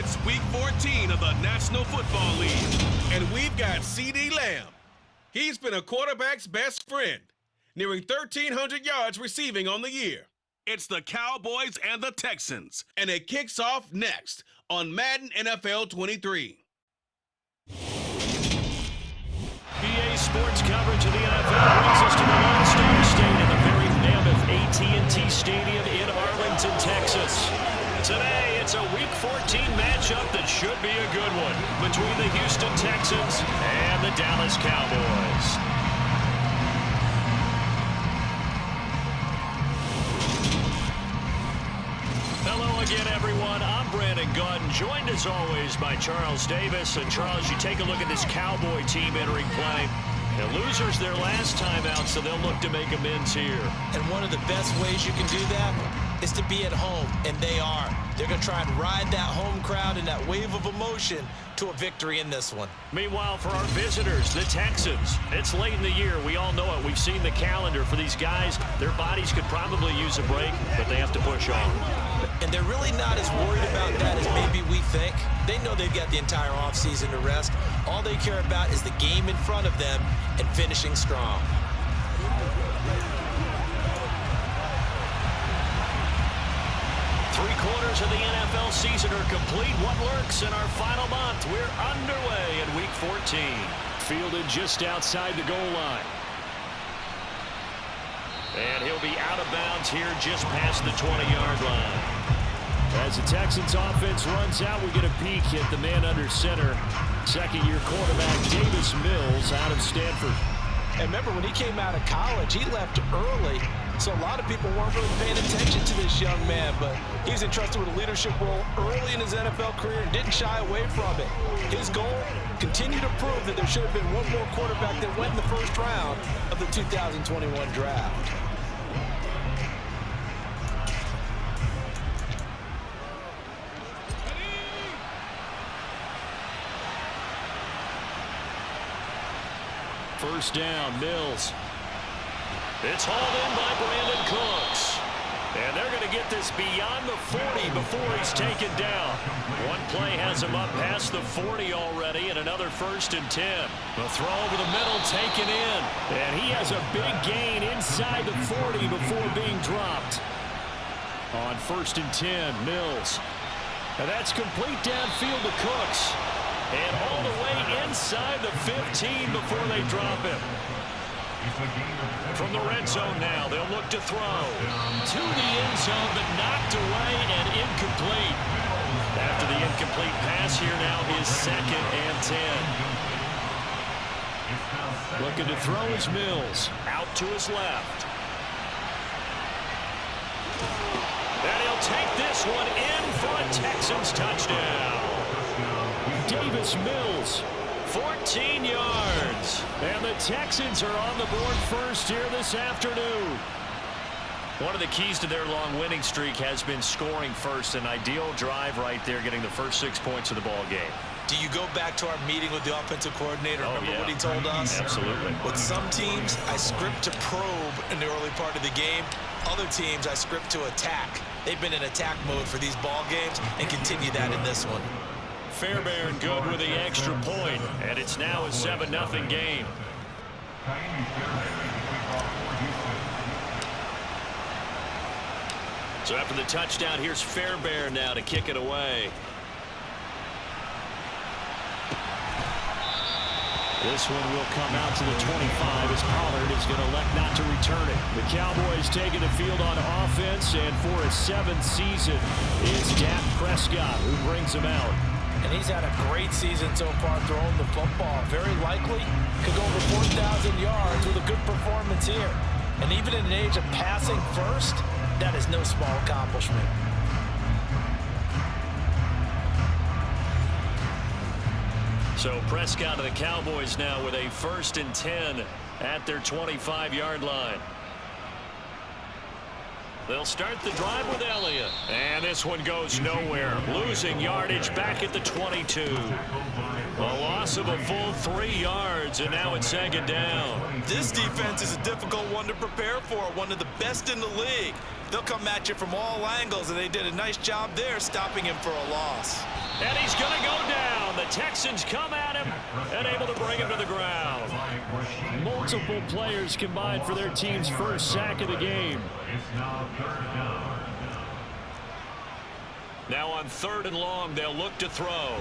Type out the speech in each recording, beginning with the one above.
It's Week 14 of the National Football League, and we've got CeeDee Lamb. He's been a quarterback's best friend, nearing 1,300 yards receiving on the year. It's the Cowboys and the Texans, and it kicks off next on Madden NFL 23. EA Sports coverage of the NFL brings us to the Lone Star State in the very mammoth AT&T Stadium in Arlington, Texas. Today, it's a Week 14 matchup that should be a good one between the Houston Texans and the Dallas Cowboys. Hello again, everyone. I'm Brandon Gunn, joined as always by Charles Davis. And Charles, you take a look at this Cowboy team entering play. The losers their last time out, so they'll look to make amends here. And one of the best ways you can do that is to be at home, and they are. They're going to try and ride that home crowd and that wave of emotion to a victory in this one. Meanwhile, for our visitors, the Texans, it's late in the year. We all know it. We've seen the calendar for these guys. Their bodies could probably use a break, but they have to push on. And they're really not as worried about that as maybe we think. They know they've got the entire offseason to rest. All they care about is the game in front of them and finishing strong. Three-quarters of the NFL season are complete. What lurks in our final month? We're underway in Week 14. Fielded just outside the goal line. And he'll be out of bounds here just past the 20-yard line. As the Texans offense runs out, we get a peek at the man under center. Second-year quarterback Davis Mills out of Stanford. And remember, when he came out of college, he left early. So a lot of people weren't really paying attention to this young man, but he was entrusted with a leadership role early in his NFL career and didn't shy away from it. His goal, continue to prove that there should have been one more quarterback that went in the first round of the 2021 draft. First down, Mills. It's hauled in by Brandon Cooks. And they're going to get this beyond the 40 before he's taken down. One play has him up past the 40 already, and another 1st and 10. The throw over the middle taken in. And he has a big gain inside the 40 before being dropped. On 1st and 10, Mills. And that's complete downfield to Cooks. And all the way inside the 15 before they drop him. From the red zone now, they'll look to throw. To the end zone, but knocked away and incomplete. After the incomplete pass here now is 2nd and 10. Looking to throw is Mills. Out to his left. And he'll take this one in for a Texans touchdown. Davis Mills, 14 yards. And the Texans are on the board first here this afternoon. One of the keys to their long winning streak has been scoring first. An ideal drive right there, getting the first 6 points of the ball game. Do you go back to our meeting with the offensive coordinator? Remember what he told us? Absolutely. With some teams, I script to probe in the early part of the game. Other teams, I script to attack. They've been in attack mode for these ball games and continue that in this one. Fairbairn good with the extra point, and it's now a 7-0 game. So after the touchdown, here's Fairbairn now to kick it away. This one will come out to the 25 as Pollard is going to elect not to return it. The Cowboys taking the field on offense, and for his 7th season is Dak Prescott who brings him out. And he's had a great season so far throwing the football. Very likely could go over 4,000 yards with a good performance here. And even in an age of passing first, that is no small accomplishment. So Prescott of the Cowboys now with a 1st and 10 at their 25-yard line. They'll start the drive with Elliott. And this one goes nowhere. Losing yardage back at the 22. A loss of a full 3 yards, and now it's 2nd down. This defense is a difficult one to prepare for, one of the best in the league. They'll come at you from all angles, and they did a nice job there stopping him for a loss. And he's going to go down. The Texans come at him and able to bring him to the ground. Multiple players combined for their team's first sack of the game. Now on 3rd and long, they'll look to throw.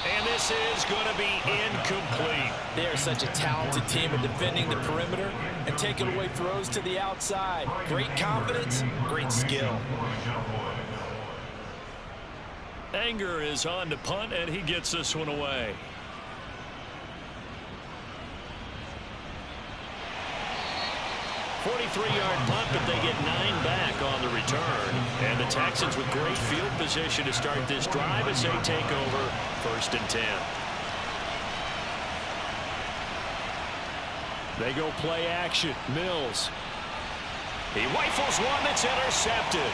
And this is going to be incomplete. They are such a talented team at defending the perimeter and taking away throws to the outside. Great confidence, great skill. Anger is on to punt, and he gets this one away. .43-yard punt, but they get 9 back on the return. And the Texans with great field position to start this drive as they take over 1st and 10. They go play action. Mills. He rifles one that's intercepted.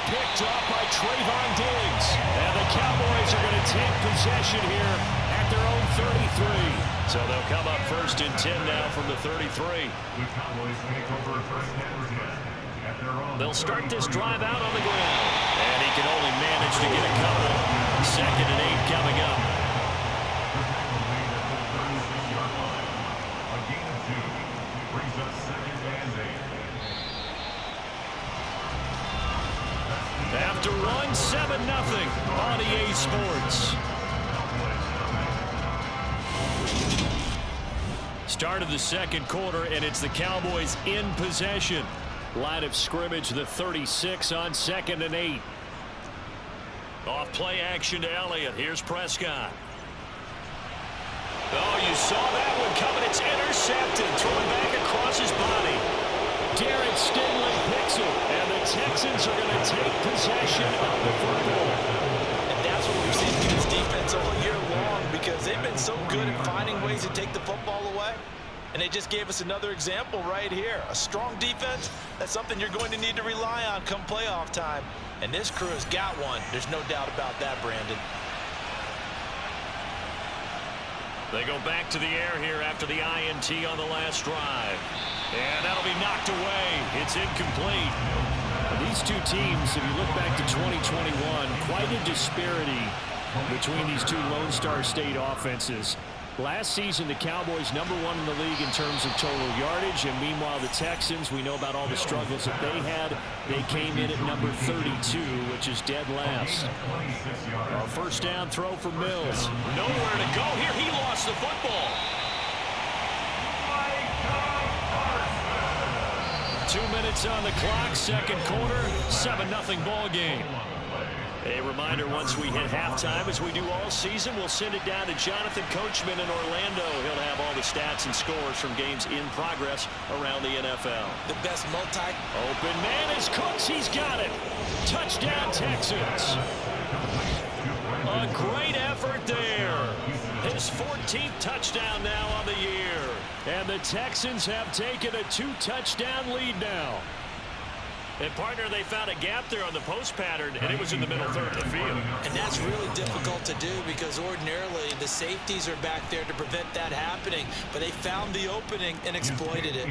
Picked up by Trayvon Diggs. And the Cowboys are going to take possession here at their own 33. So they'll come up 1st and 10 now from the 33. They'll start this drive out on the ground. And he can only manage to get a couple. 2nd and 8 coming up. After one, 7-0 on EA Sports. Start of the 2nd quarter, and it's the Cowboys in possession. Line of scrimmage, the 36 on 2nd and 8. Off play action to Elliott. Here's Prescott. Oh, you saw that one coming. It's intercepted. Throwing back across his body. Darren Stingley picks it, and the Texans are going to take possession of the football. And that's what we've seen from this defense all year long, because they've been so good at finding ways to take the football away. And they just gave us another example right here. A strong defense, that's something you're going to need to rely on come playoff time. And this crew has got one. There's no doubt about that, Brandon. They go back to the air here after the INT on the last drive. And that'll be knocked away. It's incomplete. These two teams, if you look back to 2021, quite a disparity between these two Lone Star State offenses. Last season, the Cowboys #1 in the league in terms of total yardage, and meanwhile the Texans, we know about all the struggles that they had. They came in at number 32, which is dead last. A 1st down throw for Mills. Nowhere to go here. He lost the football. 2 minutes on the clock, 2nd quarter, 7-0 ball game. A reminder, once we hit halftime, as we do all season, we'll send it down to Jonathan Coachman in Orlando. He'll have all the stats and scores from games in progress around the NFL. The best Open man is Cooks. He's got it. Touchdown, Texans. A great effort there. His 14th touchdown now on the year. And the Texans have taken a 2-touchdown lead now. And, partner, they found a gap there on the post pattern, and it was in the middle third of the field. And that's really difficult to do because ordinarily the safeties are back there to prevent that happening. But they found the opening and exploited it.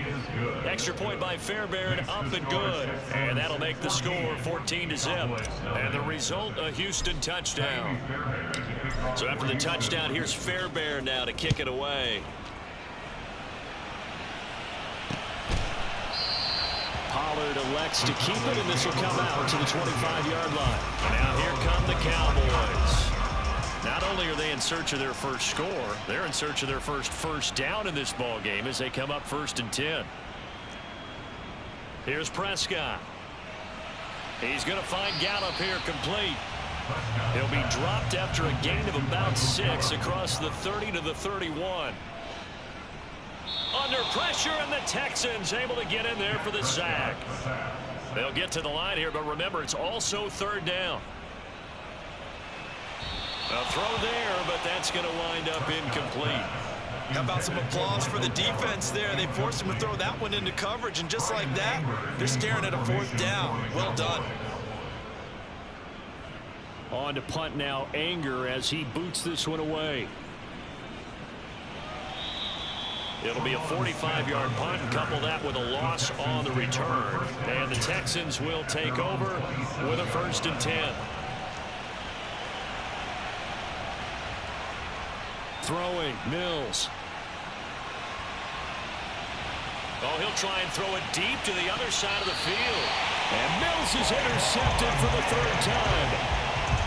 Extra point by Fairbairn, up and good. And that'll make the score 14-0. And the result, a Houston touchdown. So after the touchdown, here's Fairbairn now to kick it away. Pollard elects to keep it, and this will come out to the 25-yard line. Now here come the Cowboys. Not only are they in search of their first score, they're in search of their first down in this ball game as they come up 1st and 10. Here's Prescott. He's going to find Gallup here complete. He'll be dropped after a gain of about 6 across the 30 to the 31. Under pressure, and the Texans able to get in there for the sack. They'll get to the line here, but remember, it's also 3rd down. A throw there, but that's going to wind up incomplete. How about some applause for the defense there? They forced him to throw that one into coverage, and just like that, they're staring at a 4th down. Well done. On to punt now, Anger as he boots this one away. It'll be a 45-yard punt and couple that with a loss on the return. And the Texans will take over with a 1st and 10. Throwing, Mills. Oh, he'll try and throw it deep to the other side of the field. And Mills is intercepted for the 3rd time.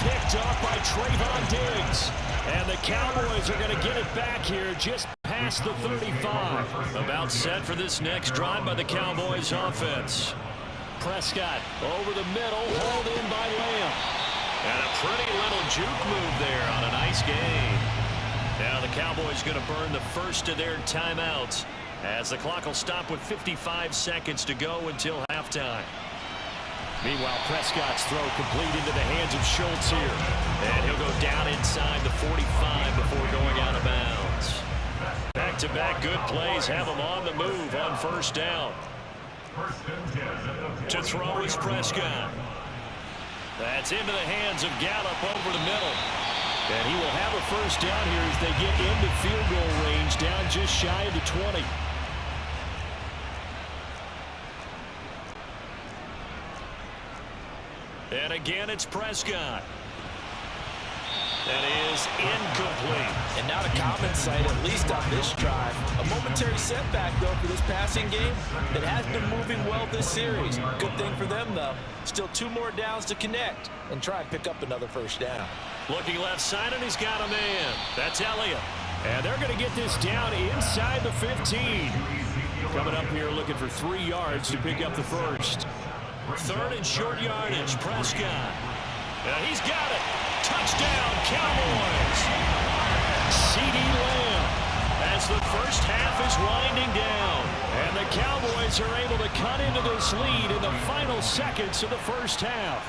Picked up by Trayvon Diggs. And the Cowboys are going to get it back here just past the 35. About set for this next drive by the Cowboys offense. Prescott over the middle, hauled in by Lamb. And a pretty little juke move there on a nice gain. Now the Cowboys going to burn the first of their timeouts as the clock will stop with 55 seconds to go until halftime. Meanwhile, Prescott's throw complete into the hands of Schultz here. And he'll go down inside the 45 before going out of bounds. Back-to-back good plays have him on the move on 1st down. To throw is Prescott. That's into the hands of Gallup over the middle. And he will have a 1st down here as they get into field goal range, down just shy of the 20. And again, it's Prescott. That is incomplete. And now to common sight, at least on this drive. A momentary setback, though, for this passing game that has been moving well this series. Good thing for them, though. Still 2 more downs to connect and try and pick up another 1st down. Looking left side, and he's got a man. That's Elliott. And they're going to get this down inside the 15. Coming up here looking for 3 yards to pick up the 1st. 3rd and short yardage, Prescott. And he's got it. Touchdown, Cowboys. C.D. Lamb as the 1st half is winding down. And the Cowboys are able to cut into this lead in the final seconds of the 1st half.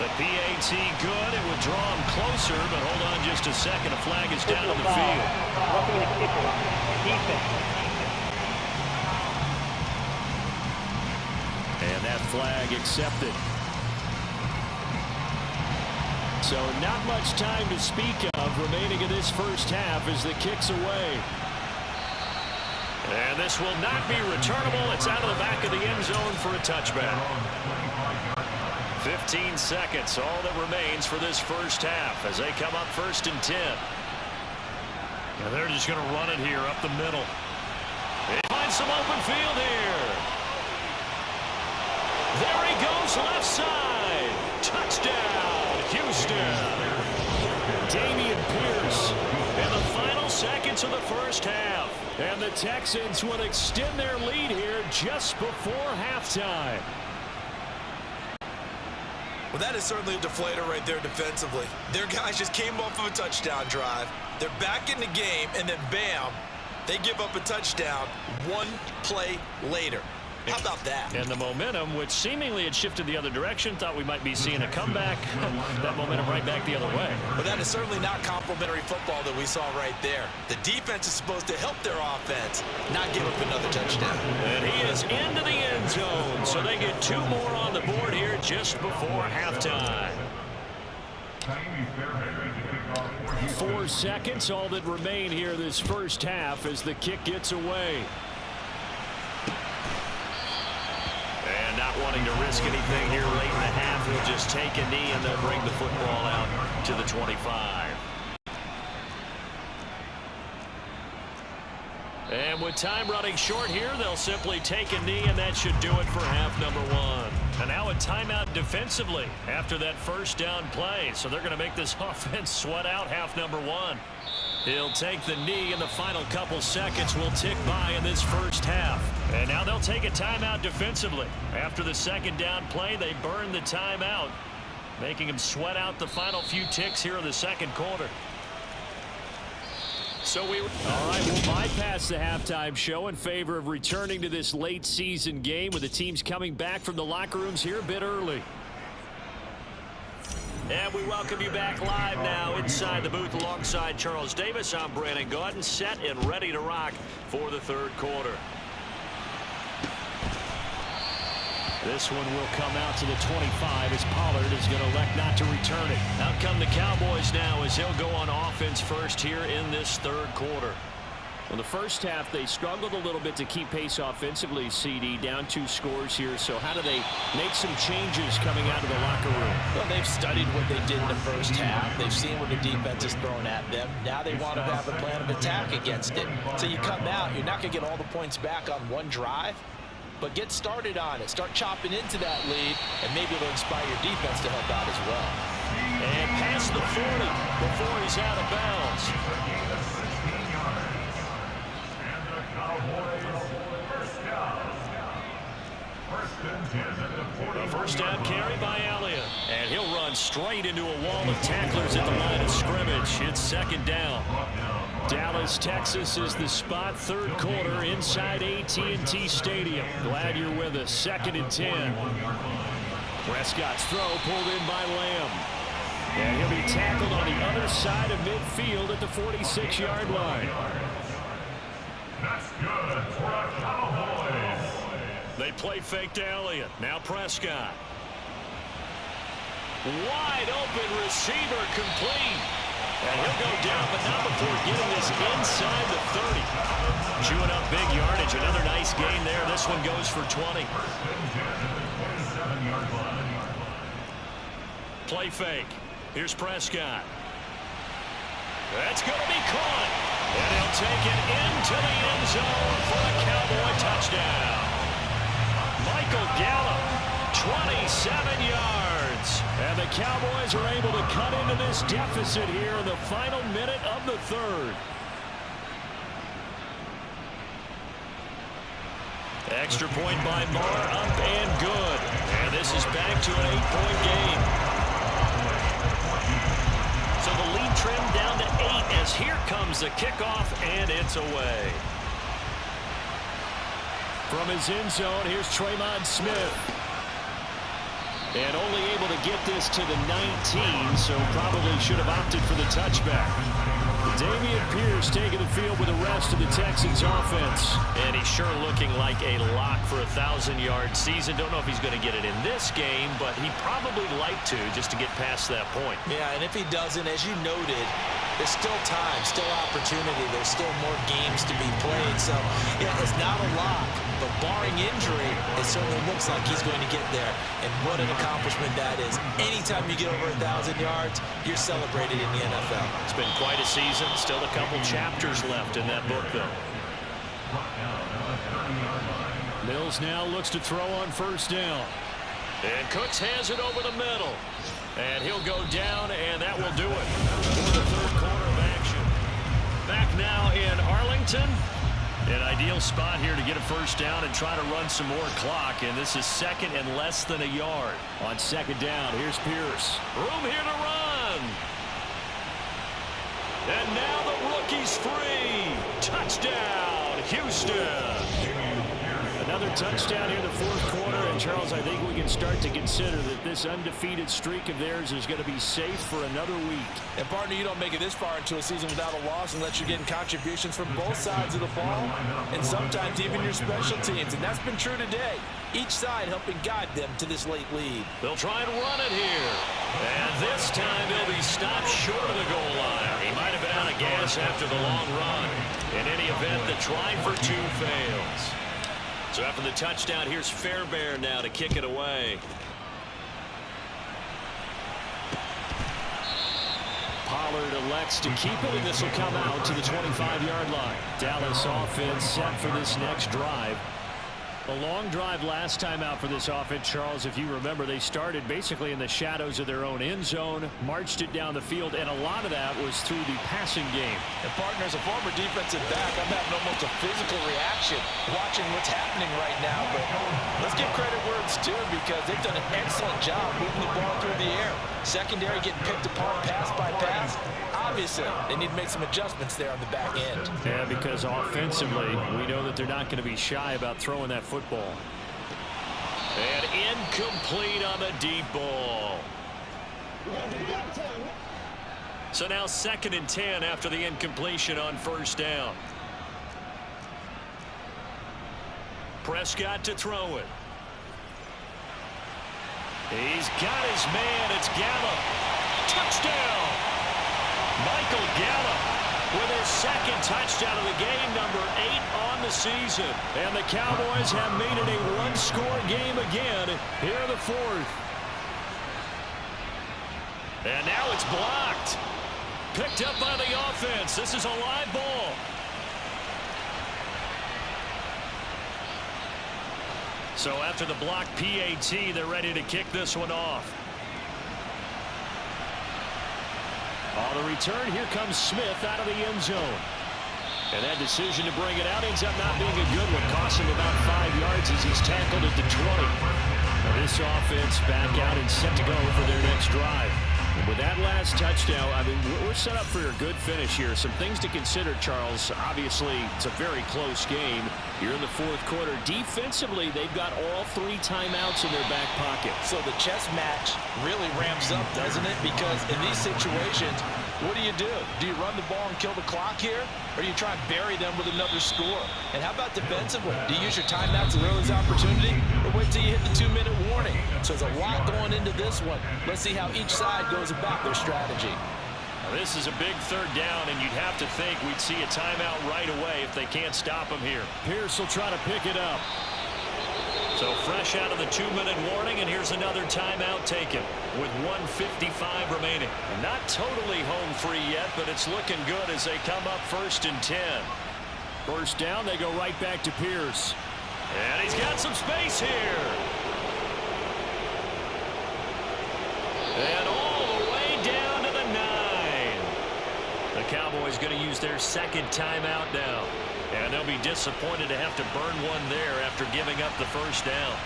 The PAT good. It would draw him closer, but hold on just a second. A flag is down on the field. And that flag accepted. So not much time to speak of remaining in this 1st half as the kick's away. And this will not be returnable. It's out of the back of the end zone for a touchback. 15 seconds, all that remains for this 1st half as they come up 1st and 10. And they're just going to run it here up the middle. They find some open field here. There he goes, left side. Touchdown, Houston. Dameon Pierce in the final seconds of the 1st half. And the Texans will extend their lead here just before halftime. Well, that is certainly a deflator right there defensively. Their guys just came off of a touchdown drive. They're back in the game, and then bam, they give up a touchdown 1 play later. How about that? And the momentum, which seemingly had shifted the other direction, thought we might be seeing a comeback. That momentum right back the other way. But that is certainly not complimentary football that we saw right there. The defense is supposed to help their offense, not give up another touchdown. And he is into the end zone, so they get 2 more on the board here just before halftime. 4 seconds, all that remain here this 1st half as the kick gets away. And not wanting to risk anything here late in the half, he'll just take a knee and they'll bring the football out to the 25. And with time running short here, they'll simply take a knee, and that should do it for half number 1. And now a timeout defensively after that 1st down play. So they're going to make this offense sweat out half number 1. He'll take the knee, and the final couple seconds will tick by in this 1st half. And now they'll take a timeout defensively. After the 2nd down play, they burn the timeout, making them sweat out the final few ticks here in the 2nd quarter. All right, we'll bypass the halftime show in favor of returning to this late season game with the teams coming back from the locker rooms here a bit early. And we welcome you back live now inside the booth alongside Charles Davis. I'm Brandon Gaudin, set and ready to rock for the 3rd quarter. This one will come out to the 25 as Pollard is going to elect not to return it. Out come the Cowboys now as he'll go on offense first here in this third quarter. In the first half, they struggled a little bit to keep pace offensively, CD, down 2 scores here. So how do they make some changes coming out of the locker room? Well, they've studied what they did in the first half. They've seen what the defense is throwing at them. Now they want to have a plan of attack against it. So you come out, you're not going to get all the points back on one drive, but get started on it. Start chopping into that lead, and maybe it'll inspire your defense to help out as well. And past the 40 before he's out of bounds. A first down carry by Elliott. And he'll run straight into a wall of tacklers at the line of scrimmage. It's second down. Dallas, Texas is the spot. Third quarter inside AT&T Stadium. Glad you're with us. 2nd and 10. Prescott's throw pulled in by Lamb. And he'll be tackled on the other side of midfield at the 46-yard line. That's good for a Cowboys. They play fake to Elliott. Now Prescott. Wide open receiver complete. And he'll go down, but not before getting this inside the 30. Chewing up big yardage. Another nice gain there. This one goes for 20. Play fake. Here's Prescott. That's going to be caught. And he'll take it into the end zone for a Cowboy touchdown. Michael Gallup, 27 yards. And the Cowboys are able to cut into this deficit here in the final minute of the third. Extra point by Marr, up and good. And this is back to an 8-point game. So the lead trimmed down to 8 as here comes the kickoff, and it's away. From his end zone, here's Traymon Smith. And only able to get this to the 19, so probably should have opted for the touchback. Dameon Pierce taking the field with the rest of the Texans offense. And he's sure looking like a lock for a 1,000-yard season. Don't know if he's going to get it in this game, but he'd probably like to just to get past that point. Yeah, and if he doesn't, as you noted, there's still time, still opportunity. There's still more games to be played. So, yeah, it's not a lock, but barring injury, it certainly looks like he's going to get there. And what an accomplishment that is. Anytime you get over 1,000 yards, you're celebrated in the NFL. It's been quite a season. Still a couple chapters left in that book, though. Mills now looks to throw on first down. And Cooks has it over the middle. And he'll go down, and that will do it for the third quarter of action. Back now in Arlington. An ideal spot here to get a first down and try to run some more clock. And this is second and less than a yard. On second down, here's Pierce. Room here to run. And now the rookie's free. Touchdown, Houston. Another touchdown here in the fourth quarter. And, Charles, I think we can start to consider that this undefeated streak of theirs is going to be safe for another week. And, partner, you don't make it this far into a season without a loss unless you're getting contributions from both sides of the ball and sometimes even your special teams. And that's been true today. Each side helping guide them to this late lead. They'll try and run it here. And this time he'll be stopped short of the goal line. He might have been out of gas after the long run. In any event, the try for two fails. So after the touchdown, here's Fairbairn now to kick it away. Pollard elects to keep it, and this will come out to the 25-yard line. Dallas offense set for this next drive. A long drive last time out for this offense, Charles. If you remember, they started basically in the shadows of their own end zone, marched it down the field, and a lot of that was through the passing game. And, partner, as a former defensive back, I'm having almost a physical reaction watching what's happening right now. But let's give credit where it's due because they've done an excellent job moving the ball through the air. Secondary getting picked apart pass by pass. Obviously, they need to make some adjustments there on the back end. Yeah, because offensively, we know that they're not going to be shy about throwing that football. And incomplete on the deep ball. So now 2nd and 10 after the incompletion on first down. Prescott to throw it. He's got his man. It's Gallup. Touchdown! Michael Gallup with his second touchdown of the game, number 8 on the season. And the Cowboys have made it a one-score game again here in the fourth. And now it's blocked. Picked up by the offense. This is a live ball. So after the block PAT, they're ready to kick this one off. On the return, here comes Smith out of the end zone. And that decision to bring it out ends up not being a good one. Costs him about 5 yards as he's tackled at the 20. Now this offense back out and set to go for their next drive. And with that last touchdown, I mean, we're set up for a good finish here. Some things to consider, Charles. Obviously, it's a very close game. You're in the fourth quarter. Defensively, they've got all 3 timeouts in their back pocket. So the chess match really ramps up, doesn't it? Because in these situations, what do? Do you run the ball and kill the clock here? Or do you try and bury them with another score? And how about defensively? Do you use your timeouts as early as opportunity? Or wait till you hit the 2-minute warning? So there's a lot going into this one. Let's see how each side goes about their strategy. Now this is a big third down, and you'd have to think we'd see a timeout right away if they can't stop him here. Pierce will try to pick it up. So fresh out of the 2-minute warning, and here's another timeout taken with 1:55 remaining. Not totally home free yet, but it's looking good as they come up 1st and 10. First down, they go right back to Pierce. And he's got some space here. And all the way down to the 9. The Cowboys going to use their second timeout now. And they'll be disappointed to have to burn one there after giving up the first down.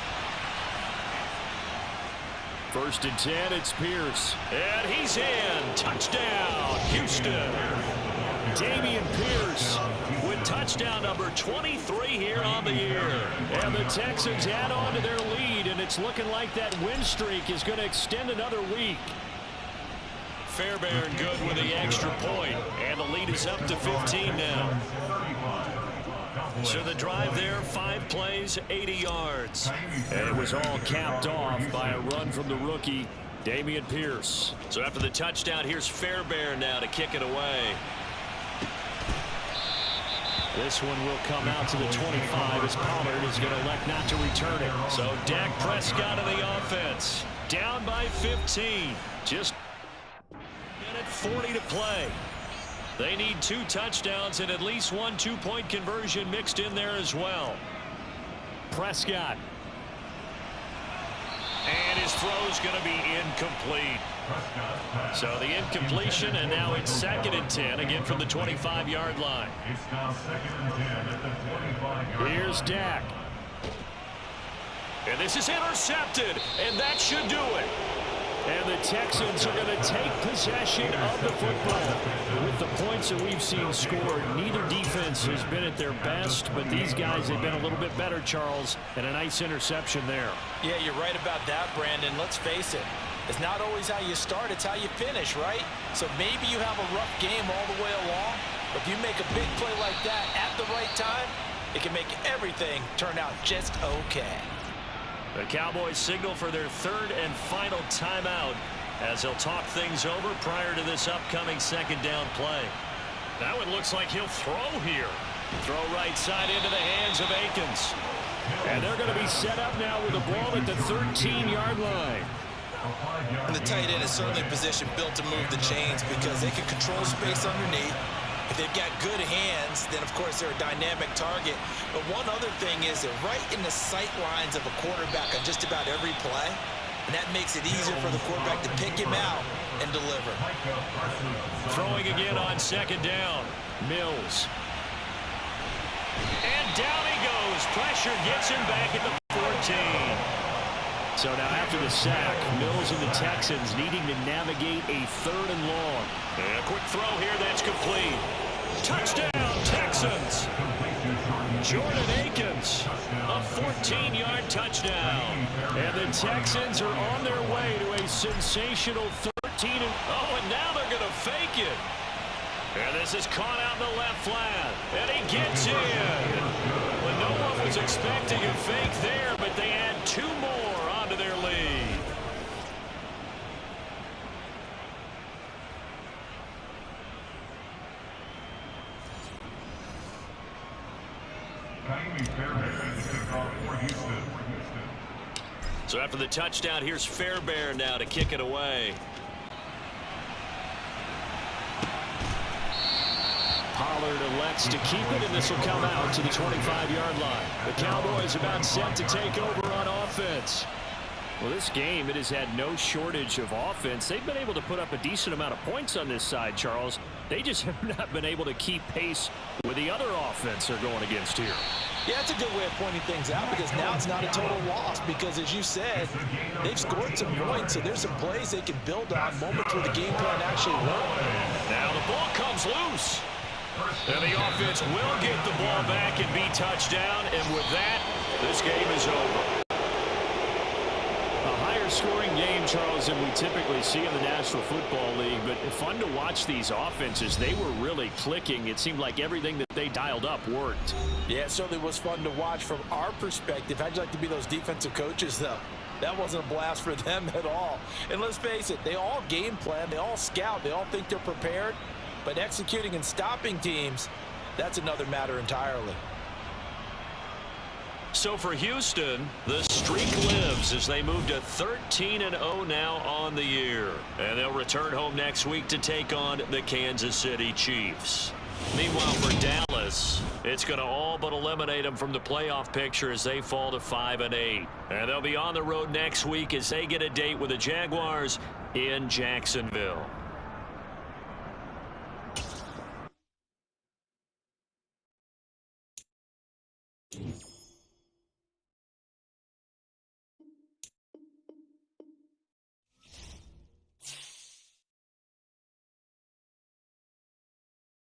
1st and 10, it's Pierce. And he's in. Touchdown, Houston. Dameon Pierce with touchdown number 23 here on the year. And the Texans add on to their lead, and it's looking like that win streak is going to extend another week. Fairbairn good with the extra point, and the lead is up to 15 now. So the drive there, 5 plays, 80 yards. And it was all capped off by a run from the rookie, Dameon Pierce. So after the touchdown, here's Fairbairn now to kick it away. This one will come out to the 25 as Pollard is going to elect not to return it. So Dak Prescott of the offense, down by 15. Just 40 to play. They need 2 touchdowns and at least 1 2-point conversion mixed in there as well. Prescott. And his throw's going to be incomplete. So the incompletion, and now it's 2nd and 10, again from the 25-yard line. Here's Dak. And this is intercepted, and that should do it. And the Texans are going to take possession of the football. With the points that we've seen scored, neither defense has been at their best, but these guys have been a little bit better, Charles, and a nice interception there. Yeah, you're right about that, Brandon. Let's face it. It's not always how you start, it's how you finish, right? So maybe you have a rough game all the way along, but if you make a big play like that at the right time, it can make everything turn out just okay. The Cowboys signal for their 3rd and final timeout as they'll talk things over prior to this upcoming 2nd down play. Now it looks like he'll throw here. Throw right side into the hands of Akins. And they're going to be set up now with the ball at the 13-yard line. And the tight end is certainly a position built to move the chains because they can control space underneath. If they've got good hands, then of course they're a dynamic target. But one other thing is they're right in the sight lines of a quarterback on just about every play. And that makes it easier for the quarterback to pick him out and deliver. Throwing again on 2nd down. Mills. And down he goes. Pressure gets him back at the 14. So now after the sack, Mills and the Texans needing to navigate a 3rd and long. And a quick throw here that's complete. Touchdown, Texans. Jordan Akins, a 14-yard touchdown. And the Texans are on their way to a sensational 13. And now they're going to fake it. And this is caught out in the left flat. And he gets in. Well, no one was expecting a fake there, but they add 2 more onto their lead. So after the touchdown, here's Fairbairn now to kick it away. Pollard elects to keep it, and this will come out to the 25-yard line. The Cowboys about set to take over on offense. Well, this game, it has had no shortage of offense. They've been able to put up a decent amount of points on this side, Charles. They just have not been able to keep pace with the other offense they're going against here. Yeah, that's a good way of pointing things out, because now it's not a total loss, because as you said, they've scored some points, so there's some plays they can build on, moments where the game plan actually worked. Now the ball comes loose. And the offense will get the ball back and be touchdown, and with that, this game is over. A higher scoring game, Charles, than we typically see in the National Football League, but fun to watch these offenses. They were really clicking. It seemed like everything that they dialed up worked. Yeah, it certainly was fun to watch from our perspective. How'd you like to be those defensive coaches, though? That wasn't a blast for them at all. And let's face it, they all game plan, they all scout, they all think they're prepared, but executing and stopping teams, that's another matter entirely. So for Houston, the streak lives as they move to 13-0 now on the year. And they'll return home next week to take on the Kansas City Chiefs. Meanwhile, for Dallas, it's going to all but eliminate them from the playoff picture as they fall to 5-8. And they'll be on the road next week as they get a date with the Jaguars in Jacksonville.